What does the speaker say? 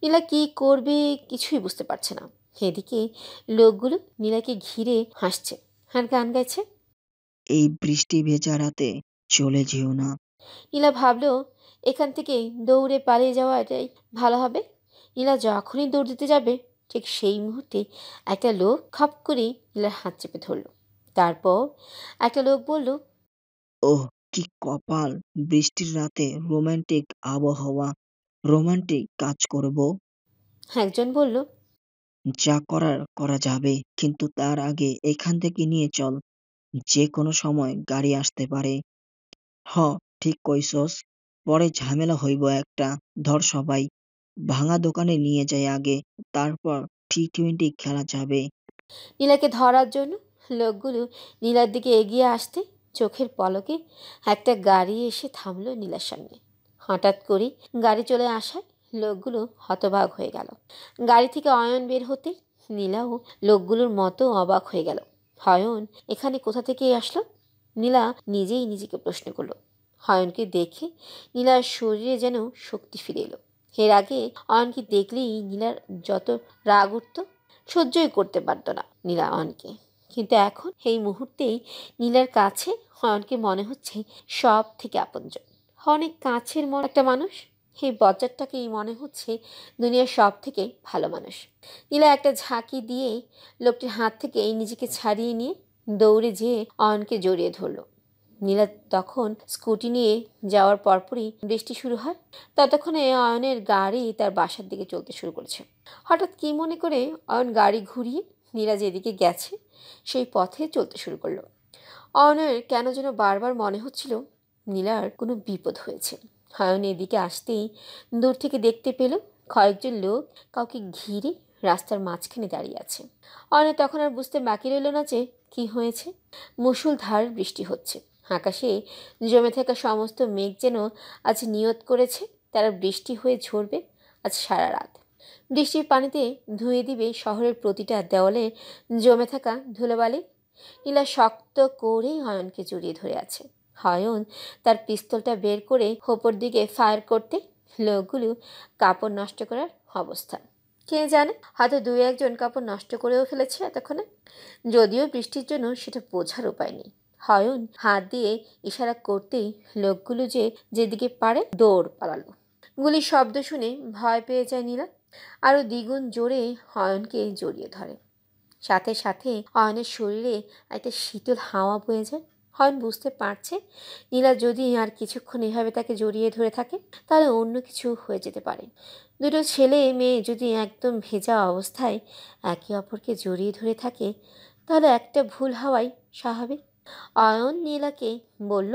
নীলা কি করবে কিছুই বুঝতে পারছে না। এদিকে লোকগুলো নীলাকে ঘিরে হাসছে আর গান গাইছে। এই বৃষ্টি ভেজা রাতে চলে যেও না। নীলা ভাবলো এখান থেকে দৌড়ে পালিয়ে যাওয়াটাই ভালো হবে। নীলা যখনই দৌড় দিতে যাবে ঠিক সেই মুহূর্তে একটা লোক খপ করে নীলার হাত চেপে ধরলো। তারপর একটা লোক বলল, ওহ, কি কপাল! বৃষ্টির রাতে রোমান্টিক আবহাওয়া, রোমান্টিক কাজ করব। একজন বলল, যা করার করা যাবে, কিন্তু তার আগে এখান থেকে নিয়ে চল। যে কোনো সময় গাড়ি আসতে পারে। হ, ঠিক কইছস। পরে ঝামেলা হইব একটা। ধর সবাই, ভাঙা দোকানে নিয়ে যাই আগে, তারপর টি-20 খেলা যাবে। নীলাকে ধরার জন্য লোকগুলো নীলার দিকে এগিয়ে আসতে চোখের পলকে একটা গাড়ি এসে থামলো নীলার সামনে। হঠাৎ করে গাড়ি চলে আসায় লোকগুলো হতবাক হয়ে গেল। গাড়ি থেকে অয়ন বের হতে নীলাও লোকগুলোর মতো অবাক হয়ে গেল। অয়ন এখানে কোথা থেকে আসলো? নীলা নিজেই নিজেকে প্রশ্ন করলো। অয়নকে দেখে নীলার শরীরে যেন শক্তি ফিরে এলো। এর আগে অয়নকে দেখলেই নীলার যত রাগ উঠত, সহ্যই করতে পারত না নীলা অয়নকে। কিন্তু এখন এই মুহূর্তেই নীলার কাছে অয়নকে মনে হচ্ছে সব থেকে আপনজন, অনেক কাছের একটা মানুষ। এই বজ্জারটাকেই মনে হচ্ছে দুনিয়ার সব থেকে ভালো মানুষ। নীলা একটা ঝাঁকি দিয়ে লোকটির হাত থেকে নিজেকে ছাড়িয়ে নিয়ে দৌড়ে যেয়ে অয়নকে জড়িয়ে ধরল। নীলা তখন স্কুটি নিয়ে যাওয়ার পরপরই বৃষ্টি শুরু হয়। ততক্ষণে অয়নের গাড়ি তার বাসার দিকে চলতে শুরু করেছে। হঠাৎ কি মনে করে অয়ন গাড়ি ঘুরিয়ে নীলা যেদিকে গেছে সেই পথে চলতে শুরু করলো। অয়নের কেন যেন বারবার মনে হচ্ছিল নীলার কোনো বিপদ হয়েছে। অয়ন এদিকে আসতেই দূর থেকে দেখতে পেল কয়েকজন লোক কাউকে ঘিরে রাস্তার মাঝখানে দাঁড়িয়ে আছে। অয়নের তখন আর বুঝতে বাকি রইল না যে কি হয়েছে। মুষলধার বৃষ্টি হচ্ছে। আকাশে জমে থাকা সমস্ত মেঘ যেন আজ নিয়ত করেছে তারা বৃষ্টি হয়ে ঝরবে আজ সারা রাত। বৃষ্টির পানিতে ধুয়ে দিবে শহরের প্রতিটা দেওয়ালে জমে থাকা ধুলোবালি। নীলা শক্ত করে অয়নকে জড়িয়ে ধরে আছে। অয়ন তার পিস্তলটা বের করে ওপর দিকে ফায়ার করতে লোকগুলো কাপড় নষ্ট করার অবস্থা। কে জানে, হয়তো দুই একজন কাপড় নষ্ট করেও ফেলেছে এতক্ষণে। যদিও বৃষ্টির জন্য সেটা বোঝার উপায় নেই। অয়ন হাত দিয়ে ইশারা করতেই লোকগুলো যেদিকে পারে দৌড় পালালো। গুলির শব্দ শুনে ভয় পেয়ে যায় নীলা। আরও দ্বিগুণ জোরে অয়নকে জড়িয়ে ধরে। সাথে সাথে অয়নের শরীরে একটা শীতল হাওয়া বয়ে যায়। অয়ন বুঝতে পারছে নীলা যদি আর কিছুক্ষণ এভাবে তাকে জড়িয়ে ধরে থাকে তাহলে অন্য কিছু হয়ে যেতে পারে। দুটো ছেলে মেয়ে যদি একদম ভেজা অবস্থায় একে অপরকে জড়িয়ে ধরে থাকে তাহলে একটা ভুল হওয়াই স্বাভাবিক। অয়ন নীলাকে বলল,